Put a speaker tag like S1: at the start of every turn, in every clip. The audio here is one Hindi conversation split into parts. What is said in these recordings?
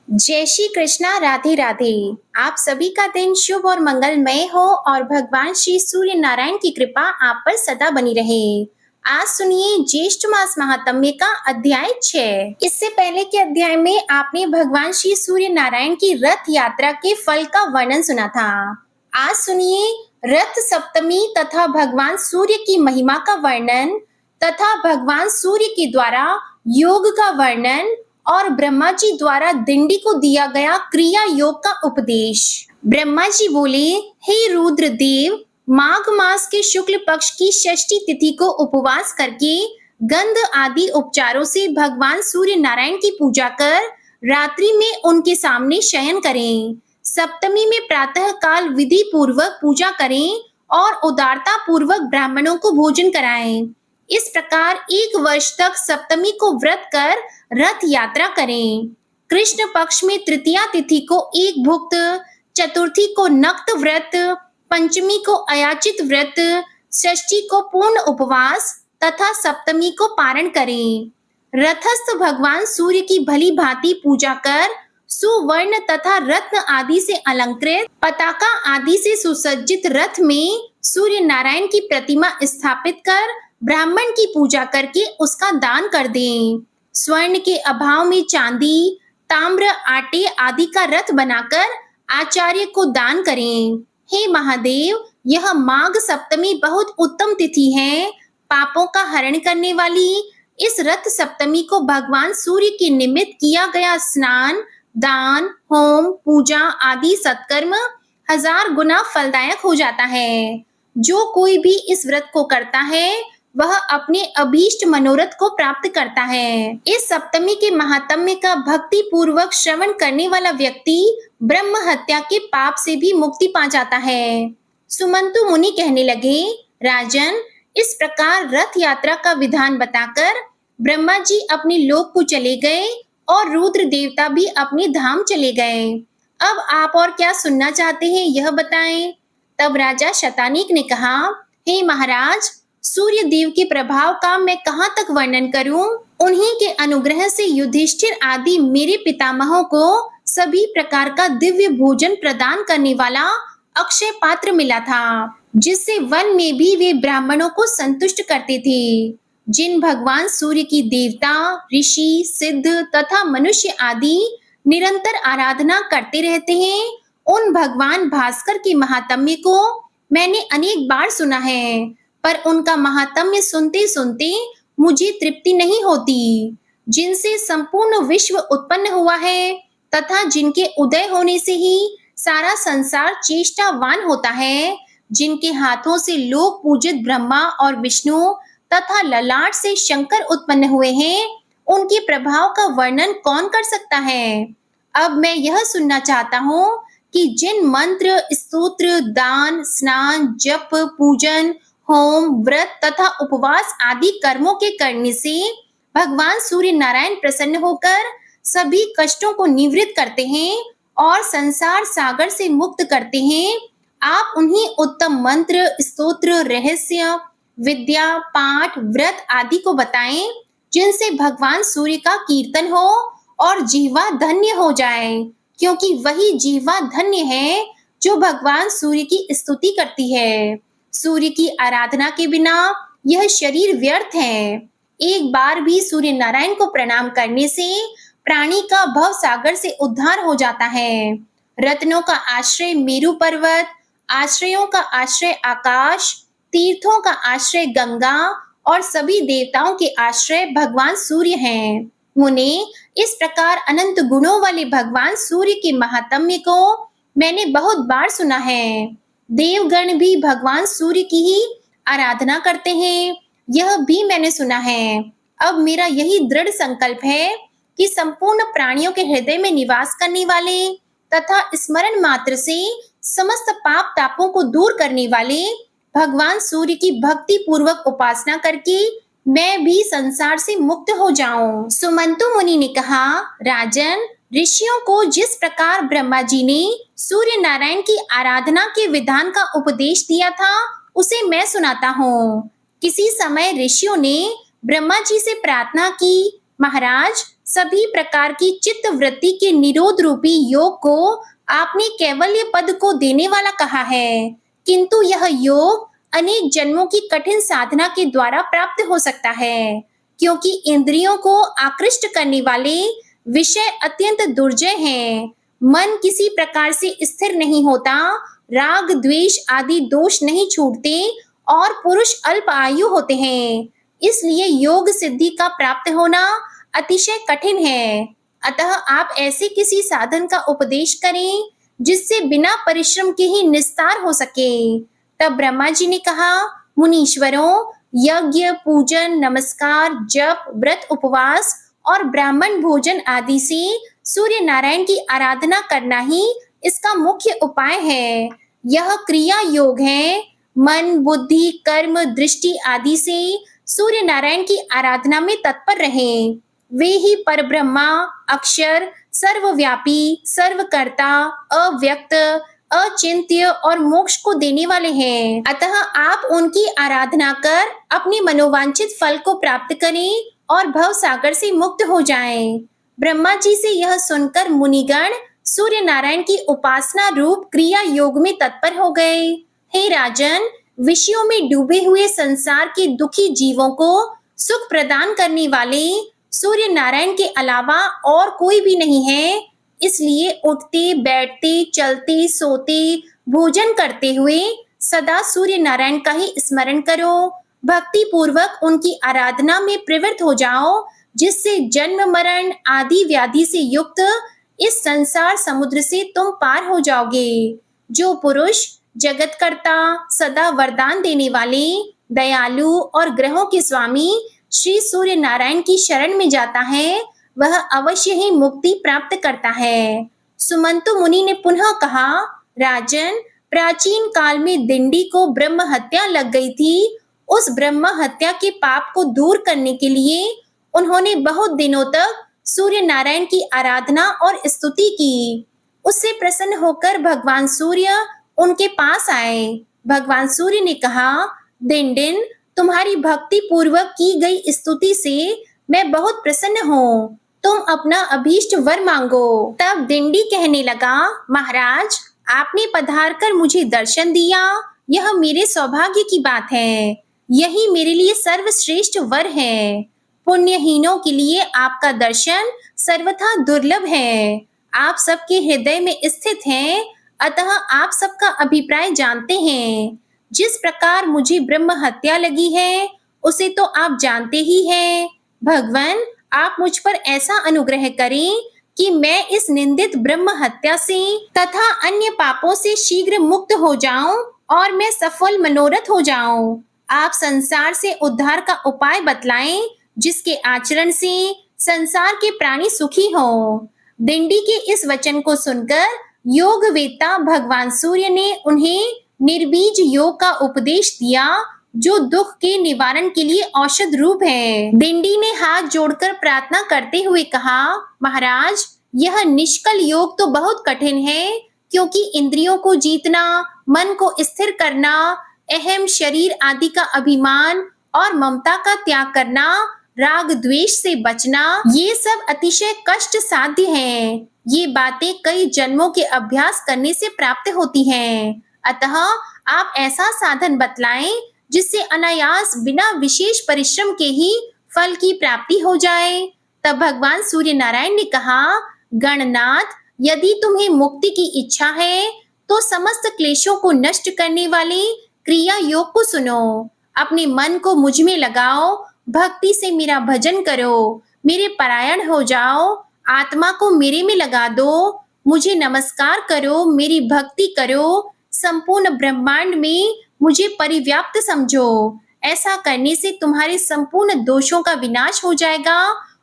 S1: जय श्री कृष्णा, राधे राधे। आप सभी का दिन शुभ और मंगलमय हो और भगवान श्री सूर्य नारायण की कृपा आप पर सदा बनी रहे। आज सुनिए ज्येष्ठ मास महात्म्य का अध्याय 6। इससे पहले के अध्याय में आपने भगवान श्री सूर्य नारायण की रथ यात्रा के फल का वर्णन सुना था। आज सुनिए रथ सप्तमी तथा भगवान सूर्य की महिमा का वर्णन तथा भगवान सूर्य के द्वारा योग का वर्णन और ब्रह्मा जी द्वारा दिंडी को दिया गया क्रिया योग का उपदेश। ब्रह्मा जी बोले, हे रुद्र देव, माघ मास के शुक्ल पक्ष की षष्ठी तिथि को उपवास करके गंध आदि उपचारों से भगवान सूर्य नारायण की पूजा कर रात्रि में उनके सामने शयन करें। सप्तमी में प्रातः काल विधि पूर्वक पूजा करें और उदारता पूर्वक ब्राह्मणों को भोजन कराएं। इस प्रकार 1 वर्ष तक सप्तमी को व्रत कर रथ यात्रा करें। कृष्ण पक्ष में तृतीया तिथि को एक भुक्त, चतुर्थी को नक्त व्रत, पंचमी को अयाचित व्रत, षष्ठी को पूर्ण उपवास तथा सप्तमी को पारण करें। रथस्थ भगवान सूर्य की भली भांति पूजा कर सुवर्ण तथा रत्न आदि से अलंकृत पताका आदि से सुसज्जित रथ में सूर्य नारायण की प्रतिमा स्थापित कर ब्राह्मण की पूजा करके उसका दान कर दें। स्वर्ण के अभाव में चांदी, ताम्र, आटे आदि का रथ बनाकर आचार्य को दान करें। हे महादेव, यह माघ सप्तमी बहुत उत्तम तिथि है। पापों का हरण करने वाली इस रथ सप्तमी को भगवान सूर्य के निमित्त किया गया स्नान, दान, होम, पूजा आदि सत्कर्म 1000 गुना फलदायक हो जाता है। जो कोई भी इस व्रत को करता है वह अपने अभीष्ट मनोरथ को प्राप्त करता है। इस सप्तमी के महात्म्य का भक्ति पूर्वक श्रवण करने वाला व्यक्ति ब्रह्म हत्या के पाप से भी मुक्ति पा जाता है। सुमंतु मुनि कहने लगे, राजन, इस प्रकार रथ यात्रा का विधान बताकर ब्रह्मा जी अपने लोक को चले गए और रुद्र देवता भी अपने धाम चले गए। अब आप और क्या सुनना चाहते हैं यह बताएं। तब राजा शतानीक ने कहा, हे महाराज, सूर्य देव के प्रभाव का मैं कहाँ तक वर्णन करूं? उन्हीं के अनुग्रह से युधिष्ठिर आदि मेरे पितामहों को सभी प्रकार का दिव्य भोजन प्रदान करने वाला अक्षय पात्र मिला था, जिससे वन में भी वे ब्राह्मणों को संतुष्ट करते थे। जिन भगवान सूर्य की देवता, ऋषि, सिद्ध तथा मनुष्य आदि निरंतर आराधना करते रहते हैं, उन भगवान भास्कर के महात्म्य को मैंने अनेक बार सुना है, पर उनका महात्म्य सुनते सुनते मुझे तृप्ति नहीं होती। जिनसे संपूर्ण विश्व उत्पन्न हुआ है तथा जिनके उदय होने से ही सारा संसार चेष्टावान होता है, जिनके हाथों से लोक पूजित ब्रह्मा और विष्णु तथा ललाट से शंकर उत्पन्न हुए हैं, उनके प्रभाव का वर्णन कौन कर सकता है। अब मैं यह सुनना चाहता हूँ कि जिन मंत्र, स्तोत्र, दान, स्नान, जप, पूजन, होम, व्रत तथा उपवास आदि कर्मों के करने से भगवान सूर्य नारायण प्रसन्न होकर सभी कष्टों को निवृत्त करते हैं और संसार सागर से मुक्त करते हैं, आप उन्हीं उत्तम मंत्र, स्तोत्र, रहस्य, विद्या, पाठ, व्रत आदि को बताएं, जिनसे भगवान सूर्य का कीर्तन हो और जीवा धन्य हो जाए, क्योंकि वही जीवा धन्य है जो भगवान सूर्य की स्तुति करती है। सूर्य की आराधना के बिना यह शरीर व्यर्थ है। एक बार भी सूर्य नारायण को प्रणाम करने से प्राणी का भव सागर से उद्धार हो जाता है। रत्नों का आश्रय मेरु पर्वत, आश्रयों का आश्रय आकाश, तीर्थों का आश्रय गंगा और सभी देवताओं के आश्रय भगवान सूर्य हैं। मुने, इस प्रकार अनंत गुणों वाले भगवान सूर्य के महात्म्य को मैंने बहुत बार सुना है। देवगण भी भगवान सूर्य की ही आराधना करते हैं, यह भी मैंने सुना है। अब मेरा यही दृढ़ संकल्प है कि संपूर्ण प्राणियों के हृदय में निवास करने वाले तथा स्मरण मात्र से समस्त पाप तापों को दूर करने वाले भगवान सूर्य की भक्ति पूर्वक उपासना करके मैं भी संसार से मुक्त हो जाऊं। सुमंतु मुनि ने कहा, राजन, ऋषियों को जिस प्रकार ब्रह्मा जी ने सूर्य नारायण की आराधना के विधान का उपदेश दिया था, उसे मैं सुनाता हूँ। किसी समय ऋषियों ने ब्रह्मा जी से प्रार्थना की, महाराज, सभी प्रकार की चित्त वृत्ति के निरोध रूपी योग को आपने कैवल्य पद को देने वाला कहा है, किंतु यह योग अनेक जन्मों की कठिन साधना के द्वारा प्राप्त हो सकता है, क्योंकि इंद्रियों को आकृष्ट करने वाले विषय अत्यंत दुर्जय हैं। मन किसी प्रकार से स्थिर नहीं होता, राग द्वेष आदि दोष नहीं छूटते और पुरुष अल्प आयु होते हैं। इसलिए योग सिद्धि का प्राप्त होना अतिशय कठिन है। अतः आप ऐसे किसी साधन का उपदेश करें जिससे बिना परिश्रम के ही निस्तार हो सके। तब ब्रह्मा जी ने कहा, मुनीश्वरों, यज्ञ, पूजन, नमस्कार, जप, व्रत, उपवास और ब्राह्मण भोजन आदि से सूर्य नारायण की आराधना करना ही इसका मुख्य उपाय है। यह क्रिया योग है। मन, बुद्धि, कर्म, दृष्टि आदि से सूर्य नारायण की आराधना में तत्पर रहें। वे ही परब्रह्मा, अक्षर, सर्वव्यापी, सर्वकर्ता, अव्यक्त, अचिंत्य और मोक्ष को देने वाले हैं। अतः आप उनकी आराधना कर अपने मनोवांछित फल को प्राप्त करें और भव सागर से मुक्त हो जाएं। ब्रह्मा जी से यह सुनकर मुनिगण सूर्य नारायण की उपासना रूप क्रिया योग में तत्पर हो गए। हे राजन, विषयों में डूबे हुए संसार के दुखी जीवों को सुख प्रदान करने वाले सूर्य नारायण के अलावा और कोई भी नहीं है। इसलिए उठते, बैठते, चलते, सोते, भोजन करते हुए सदा सूर्य नारायण का ही स्मरण करो। भक्ति पूर्वक उनकी आराधना में प्रवृत्त हो जाओ, जिससे जन्म मरण आदि व्याधि से युक्त इस संसार समुद्र से तुम पार हो जाओगे। जो पुरुष जगतकर्ता, सदा वरदान देने वाले, दयालु और ग्रहों के स्वामी श्री सूर्य नारायण की शरण में जाता है, वह अवश्य ही मुक्ति प्राप्त करता है। सुमंतु मुनि ने पुनः कहा, राजन, प्राचीन काल में दिंडी को ब्रह्म हत्या लग गई थी। उस ब्रह्म हत्या के पाप को दूर करने के लिए उन्होंने बहुत दिनों तक सूर्य नारायण की आराधना और स्तुति की। उससे प्रसन्न होकर भगवान सूर्य उनके पास आए। भगवान सूर्य ने कहा, दिंडिन, तुम्हारी भक्ति पूर्वक की गई स्तुति से मैं बहुत प्रसन्न हूँ। तुम अपना अभीष्ट वर मांगो। तब दिंडी कहने लगा, महाराज, आपने पधार कर मुझे दर्शन दिया, यह मेरे सौभाग्य की बात है। यही मेरे लिए सर्वश्रेष्ठ वर है। पुण्यहीनों के लिए आपका दर्शन सर्वथा दुर्लभ है। आप सबके हृदय में स्थित हैं, अतः आप सबका अभिप्राय जानते हैं। जिस प्रकार मुझे ब्रह्म हत्या लगी है, उसे तो आप जानते ही हैं। भगवान, आप मुझ पर ऐसा अनुग्रह करें कि मैं इस निंदित ब्रह्म हत्या से तथा अन्य पापों से शीघ्र मुक्त हो जाऊं और मैं सफल मनोरथ हो जाऊं। आप संसार से उद्धार का उपाय बतलाएं, जिसके आचरण से संसार के प्राणी सुखी हों। दिंडी के इस वचन को सुनकर योगवेत्ता भगवान सूर्य ने उन्हें निर्बीज योग का उपदेश दिया, जो दुख के निवारण के लिए औषध रूप है। दिंडी ने हाथ जोड़कर प्रार्थना करते हुए कहा, महाराज, यह निष्कल योग तो बहुत कठिन है, क्योंकि इंद्रियों को जीतना, मन को स्थिर करना, अहम शरीर आदि का अभिमान और ममता का त्याग करना, राग द्वेष से बचना, ये सब अतिशय कष्ट साध्य हैं। ये बातें कई जन्मों के अभ्यास करने से प्राप्त होती हैं। अतः आप ऐसा साधन बतलाएं जिससे अनायास बिना विशेष परिश्रम के ही फल की प्राप्ति हो जाए। तब भगवान सूर्य नारायण ने कहा, गणनाथ, यदि तुम्हें मुक्ति की इच्छा है तो समस्त क्लेशों को नष्ट करने वाले क्रिया योग को सुनो। अपने मन को मुझ में लगाओ, भक्ति से मेरा भजन करो, मेरे परायण हो जाओ, आत्मा को मेरे में लगा दो, मुझे नमस्कार करो, मेरी भक्ति करो, संपूर्ण ब्रह्मांड में मुझे परिव्याप्त समझो। ऐसा करने से तुम्हारे संपूर्ण दोषों का विनाश हो जाएगा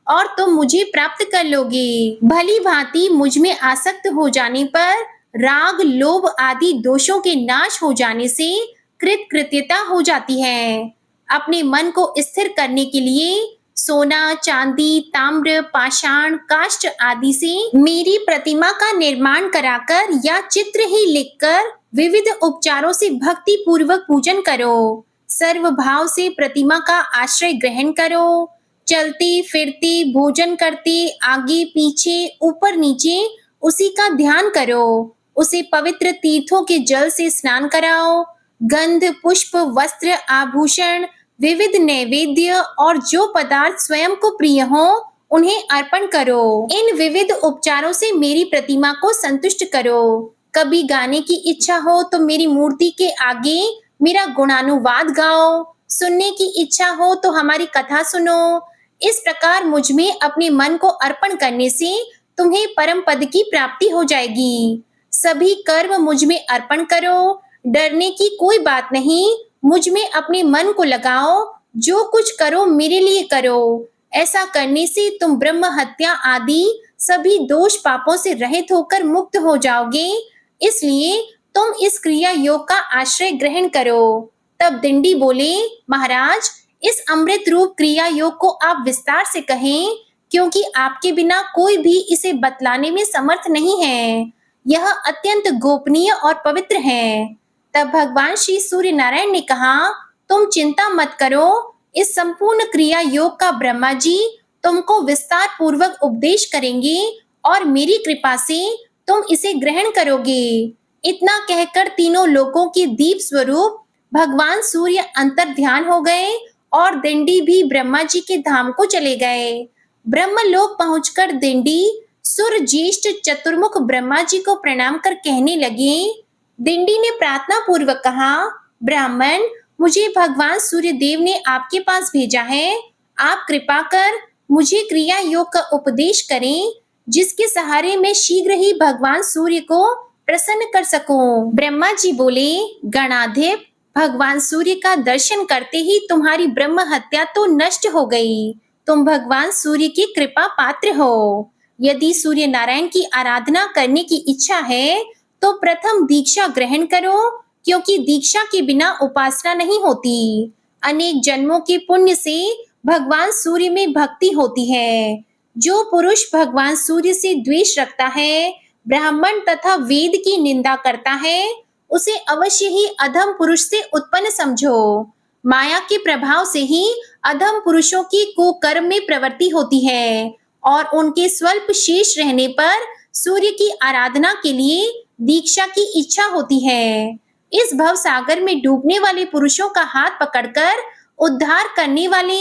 S1: और तुम मुझे प्राप्त कर लोगे। भली भांति मुझ में आसक्त हो जाने पर राग, लोभ आदि दोषों के नाश हो जाने से कृतकृत्यता हो जाती है। अपने मन को स्थिर करने के लिए सोना, चांदी, ताम्र, पाषाण, काष्ठ आदि से मेरी प्रतिमा का निर्माण कराकर या चित्र ही लिखकर विविध उपचारों से भक्ति पूर्वक पूजन करो। सर्व भाव से प्रतिमा का आश्रय ग्रहण करो। चलती फिरती, भोजन करते, आगे पीछे, ऊपर नीचे उसी का ध्यान करो। उसे पवित्र तीर्थों के जल से स्नान कराओ। गंध, पुष्प, वस्त्र, आभूषण, विविध नैवेद्य और जो पदार्थ स्वयं को प्रिय हो उन्हें अर्पण करो। इन विविध उपचारों से मेरी प्रतिमा को संतुष्ट करो। कभी गाने की इच्छा हो तो मेरी मूर्ति के आगे मेरा गुणानुवाद गाओ। सुनने की इच्छा हो तो हमारी कथा सुनो। इस प्रकार मुझ में अपने मन को अर्पण करने से तुम्हें परम पद की प्राप्ति हो जाएगी। सभी कर्म मुझ में अर्पण करो। डरने की कोई बात नहीं। मुझ में अपने मन को लगाओ। जो कुछ करो मेरे लिए करो। ऐसा करने से तुम ब्रह्म हत्या आदि सभी दोष पापों से रहित होकर मुक्त हो जाओगे। इसलिए तुम इस क्रिया योग का आश्रय ग्रहण करो। तब दिंडी बोले, महाराज, इस अमृत रूप क्रिया योग को आप विस्तार से कहें, क्योंकि आपके बिना कोई भी इसे बतलाने में समर्थ नहीं है। यह अत्यंत गोपनीय और पवित्र है। तब भगवान श्री सूर्य नारायण ने कहा, तुम चिंता मत करो। इस संपूर्ण क्रिया योग का ब्रह्मा जी तुमको विस्तार पूर्वक उपदेश करेंगे और मेरी कृपा से तुम इसे ग्रहण करोगे। इतना कहकर तीनों लोकों के दीप स्वरूप भगवान सूर्य अंतर ध्यान हो गए और दिंडी भी ब्रह्मा जी के धाम को चले गए। ब्रह्मलोक पहुंचकर दिंडी सुर ज्येष्ठ चतुर्मुख ब्रह्मा जी को प्रणाम कर कहने लगे। दिंडी ने प्रार्थना पूर्वक कहा, ब्राह्मण, मुझे भगवान सूर्य देव ने आपके पास भेजा है। आप कृपा कर मुझे क्रिया योग का उपदेश करें, जिसके सहारे मैं शीघ्र ही भगवान सूर्य को प्रसन्न कर सकूं। ब्रह्मा जी बोले, गणाधिप, भगवान सूर्य का दर्शन करते ही तुम्हारी ब्रह्म हत्या तो नष्ट हो गई। तुम भगवान सूर्य की कृपा पात्र हो। यदि सूर्य नारायण की आराधना करने की इच्छा है तो प्रथम दीक्षा ग्रहण करो, क्योंकि दीक्षा के बिना उपासना नहीं होती। अनेक जन्मों के पुण्य से भगवान सूर्य में भक्ति होती है। जो पुरुष भगवान सूर्य से द्वेष रखता है, ब्राह्मण तथा वेद की निंदा करता है, उसे अवश्य ही अधम पुरुष से उत्पन्न समझो। माया के प्रभाव से ही अधम पुरुषों की कुकर्म में प्रवृत्ति होती है और उनके स्वल्प शेष रहने पर सूर्य की आराधना के लिए दीक्षा की इच्छा होती है। इस भव सागर में डूबने वाले पुरुषों का हाथ पकड़कर उद्धार करने वाले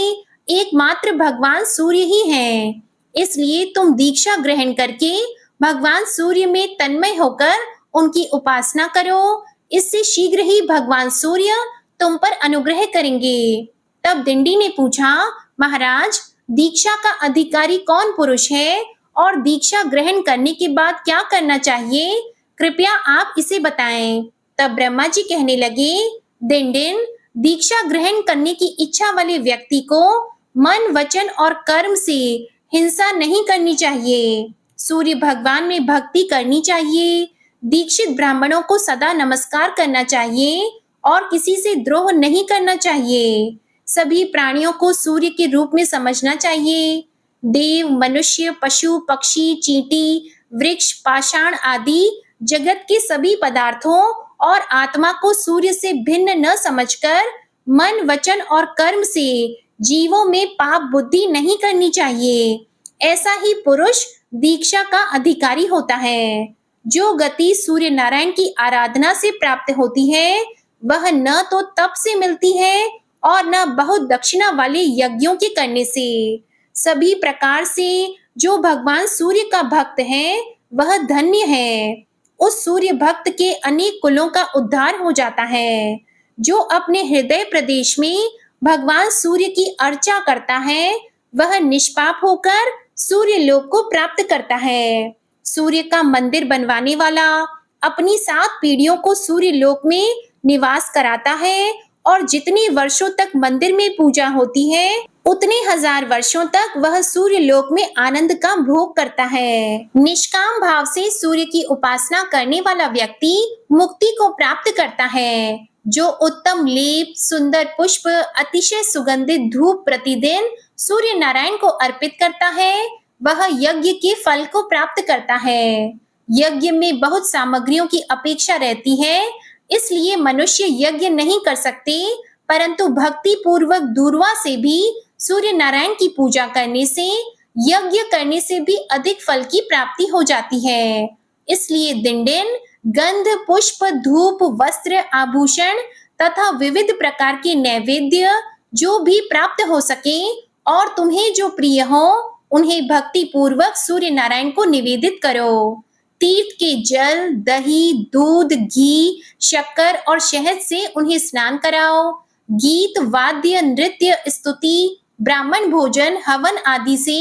S1: एकमात्र भगवान सूर्य ही हैं। इसलिए तुम दीक्षा ग्रहण करके भगवान सूर्य में तन्मय होकर उनकी उपासना करो। इससे शीघ्र ही भगवान सूर्य तुम पर अनुग्रह करेंगे। तब दिंडी ने पूछा, महाराज, दीक्षा का अधिकारी कौन पुरुष है और दीक्षा ग्रहण करने के बाद क्या करना चाहिए? कृपया आप इसे बताएं। तब ब्रह्मा जी कहने लगे, दिंडिन, दीक्षा ग्रहण करने की इच्छा वाले व्यक्ति को मन, वचन और कर्म से हिंसा नहीं करनी चाहिए। सूर्य भगवान में भक्ति करनी चाहिए। दीक्षित ब्राह्मणों को सदा नमस्कार करना चाहिए और किसी से द्रोह नहीं करना चाहिए। सभी प्राणियों को सूर्य के रूप में समझना चाहिए। देव, मनुष्य, पशु, पक्षी, चींटी, वृक्ष, पाषाण आदि जगत के सभी पदार्थों और आत्मा को सूर्य से भिन्न न समझकर मन, वचन और कर्म से जीवों में पाप बुद्धि नहीं करनी चाहिए। ऐसा ही पुरुष दीक्षा का अधिकारी होता है। जो गति सूर्य नारायण की आराधना से प्राप्त होती है, वह न तो तप से मिलती है और न बहुत दक्षिणा वाले यज्ञों के करने से। सभी प्रकार से जो भगवान सूर्य का भक्त है, वह धन्य है। उस सूर्य भक्त के अनेक कुलों का उद्धार हो जाता है। जो अपने हृदय प्रदेश में भगवान सूर्य की अर्चा करता है, वह निष्पाप होकर सूर्य लोक को प्राप्त करता है। सूर्य का मंदिर बनवाने वाला अपनी 7 पीढ़ियों को सूर्य लोक में निवास कराता है और जितने वर्षों तक मंदिर में पूजा होती है, उतने हजार वर्षों तक वह सूर्य लोक में आनंद का भोग करता है। निष्काम भाव से सूर्य की उपासना करने वाला व्यक्ति मुक्ति को प्राप्त करता है। जो उत्तम लेप, सुंदर पुष्प, अतिशय सुगंधित धूप प्रतिदिन सूर्य नारायण को अर्पित करता है, वह यज्ञ के फल को प्राप्त करता है। यज्ञ में बहुत सामग्रियों की अपेक्षा रहती है, इसलिए मनुष्य यज्ञ नहीं कर सकते, परंतु भक्ति पूर्वक दूर्वा से भी सूर्य नारायण की पूजा करने से, यज्ञ करने से भी अधिक फल की प्राप्ति हो जाती है। इसलिए दिन दिन गंध, पुष्प, धूप, वस्त्र, आभूषण तथा विविध प्रकार के नैवेद्य जो भी प्राप्त हो सके और तुम्हें जो प्रिय हो, उन्हें भक्ति पूर्वक सूर्य नारायण को निवेदित करो। तीर्थ के जल, दही, दूध, घी, शक्कर और शहद से उन्हें स्नान कराओ। गीत, वाद्य, नृत्य, स्तुति, ब्राह्मण भोजन, हवन आदि से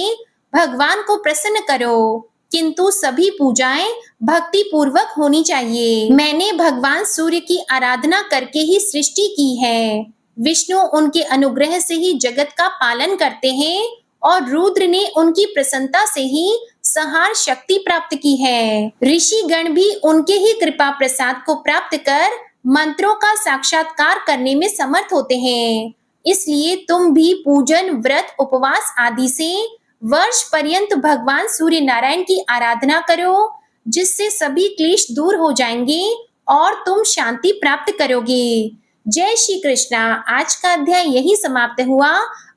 S1: भगवान को प्रसन्न करो, किंतु सभी पूजाएं भक्ति पूर्वक होनी चाहिए। मैंने भगवान सूर्य की आराधना करके ही सृष्टि की है। विष्णु उनके अनुग्रह से ही जगत का पालन करते हैं और रुद्र ने उनकी प्रसन्नता से ही संहार शक्ति प्राप्त की है। ऋषि गण भी उनके ही कृपा प्रसाद को प्राप्त कर मंत्रों का साक्षात्कार करने में समर्थ होते हैं। इसलिए तुम भी पूजन, व्रत, उपवास आदि से वर्ष पर्यंत भगवान सूर्य नारायण की आराधना करो, जिससे सभी क्लेश दूर हो जाएंगे और तुम शांति प्राप्त करोगे। जय श्री कृष्णा। आज का अध्याय यही समाप्त हुआ।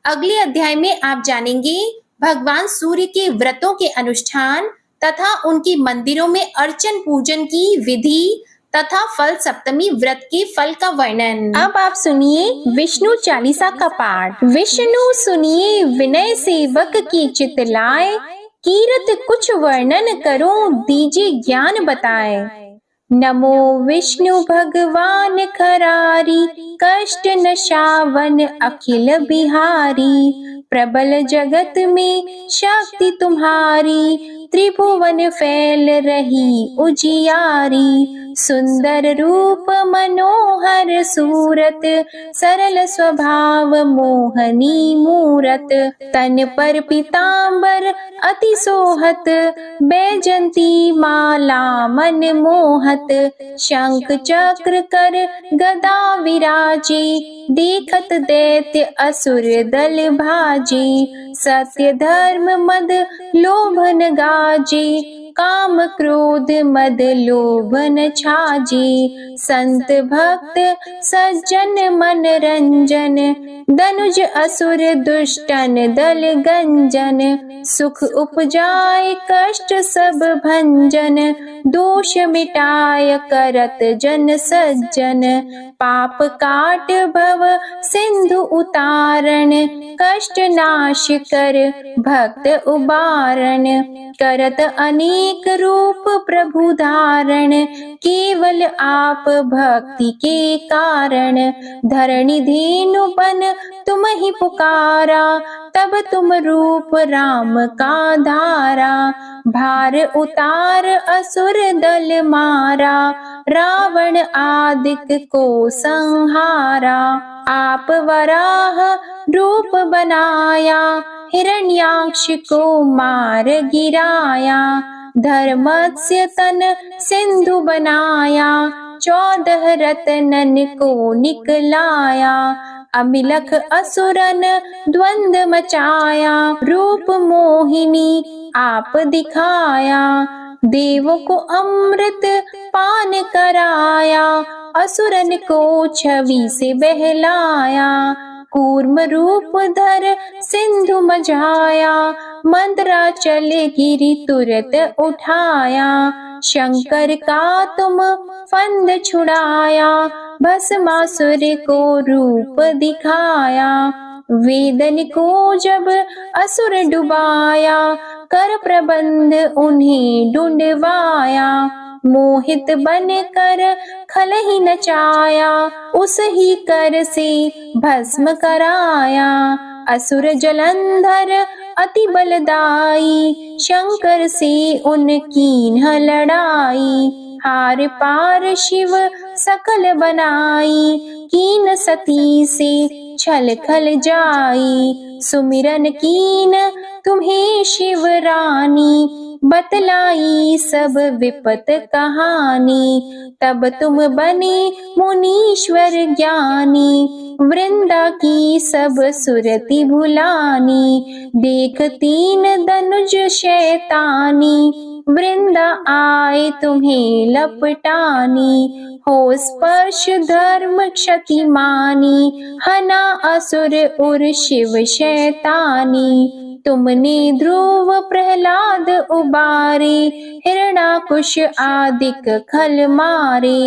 S1: अगले अध्याय में आप जानेंगे भगवान सूर्य के व्रतों के अनुष्ठान तथा उनके मंदिरों में अर्चन पूजन की विधि तथा फल सप्तमी व्रत के फल का वर्णन। अब आप सुनिए विष्णु चालीसा का पाठ। विष्णु सुनिए विनय सेवक की चित लाए, कीरत कुछ वर्णन करो दीजिए ज्ञान बताए। नमो विष्णु भगवान खरारी, कष्ट नशावन अखिल बिहारी। प्रबल जगत में शक्ति तुम्हारी, त्रिभुवन फैल रही उजियारी। सुंदर रूप मनोहर सूरत, सरल स्वभाव मोहनी मूरत। तन पर पीतांबर अति सोहत, बैजंती माला मन मोहत। शंख चक्र कर गदा विराजे, देखत दैत्य असुर दल भाजे। सत्य धर्म मद लोभन गाजे, काम क्रोध मद लोभन छाजे। संत भक्त सज्जन मन रंजन, धनुज असुर दुष्टन दल गंजन। सुख उपजाए कष्ट सब भंजन, दोष मिटाय करत जन सज्जन। पाप काट भव सिंधु उतारण, कष्ट नाश कर भक्त उबारण। करत अनेक रूप प्रभु धारण, केवल आप भक्ति के कारण। धरणी धेनु बन तुम ही पुकारा, तब तुम रूप राम का धारा। भार उतार असुर दल मारा, रावण आदिक को संहारा। आप वराह रूप बनाया, हिरण्याक्ष को मार गिराया। धर्मस्य तन सिंधु बनाया, 14 रत्नन को निकलाया। अमिलख असुरन द्वंद मचाया, रूप मोहिनी आप दिखाया। देवों को अमृत पान कराया, असुरन को छवि से बहलाया। कूर्म रूप धर सिंधु मझाया, मंदराचल गिरि तुरत उठाया। शंकर का तुम फंद छुड़ाया, भस्मासुर को रूप दिखाया। वेदन को जब असुर डुबाया, कर प्रबंध उन्हें ढूंढवाया। मोहित बन कर खल ही नचाया, उस ही कर से भस्म कराया। असुर जलंधर अति बलदाई, शंकर से उनकी न लड़ाई। हार पार शिव सकल बनाई, कीन सती से छल खल जाई। सुमिरन कीन तुम्हें शिव रानी, बतलाई सब विपत कहानी। तब तुम बने मुनीश्वर ज्ञानी, वृंदा की सब सुरति भुलानी। देख तीन धनुज शैतानी, वृंदा आए तुम्हें लपटानी, हो स्पर्श धर्म क्षति मानी, हना असुर उर शिव शैतानी। तुमने ध्रुव प्रहलाद उबारे, हिरणाकुश आदिक खल मारे,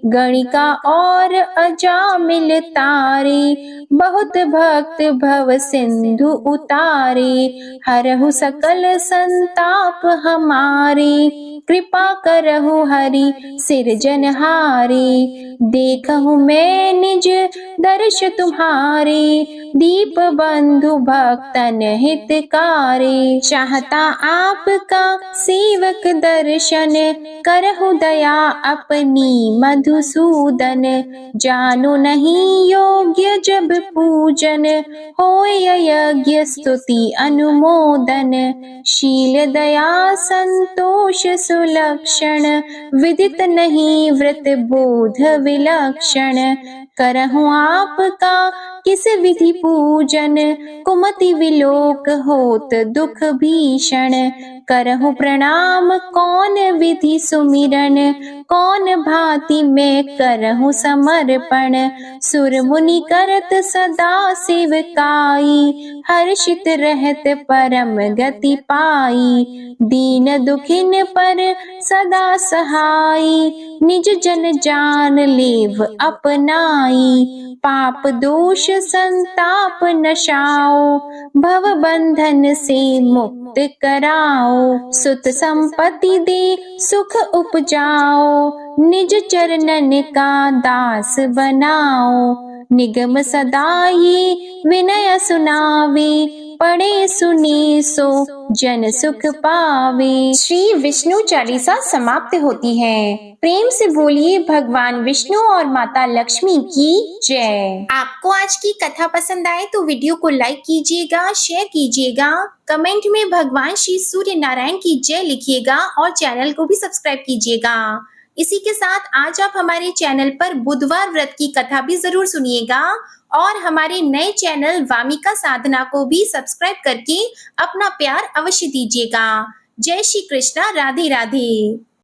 S1: गणिका और अजामिल तारे, बहुत भक्त भव सिंधु उतारे, हरहु सकल संताप हमारे, कृपा करहु हरि सिरजनहारे। देखहु मैं निज दर्श तुम्हारे, दीप बंधु भक्तन हितकारे। चाहता आपका सेवक दर्शन, करहु दया अपनी मधुसूदन। जानो नहीं योग्य जब पूजन, होय यज्ञ स्तुति अनुमोदन। शील दया संतोष सुलक्षण, विदित नहीं व्रत बोध विलक्षण। करहु आपका किस विधि पूजन, कुमति विलोक होत दुख भीषण। करहु प्रणाम कौन विधि सुमिरन, कौन भांति मैं करहु समर्पण। सुर मुनि करत सदा सेवकाई, हर्षित रहत परम गति पाई। दीन दुखिन पर सदा सहाई, निज जन जान लेव अपनाई। पाप दोष संताप नशाओ, भव बंधन से मुक्त कराओ। सुत संपत्ति दे सुख उपजाओ, निज चरणन का दास बनाओ। निगम सदा ये विनय सुनावे, पढ़े सुने सो जन सुख पावे। श्री विष्णु चालीसा समाप्त होती है। प्रेम से बोलिए भगवान विष्णु और माता लक्ष्मी की जय। आपको आज की कथा पसंद आए तो वीडियो को लाइक कीजिएगा, शेयर कीजिएगा, कमेंट में भगवान श्री सूर्य नारायण की जय लिखिएगा और चैनल को भी सब्सक्राइब कीजिएगा। इसी के साथ आज आप हमारे चैनल पर बुधवार व्रत की कथा भी जरूर सुनिएगा और हमारे नए चैनल वामिका साधना को भी सब्सक्राइब करके अपना प्यार अवश्य दीजिएगा। जय श्री कृष्णा, राधे राधे।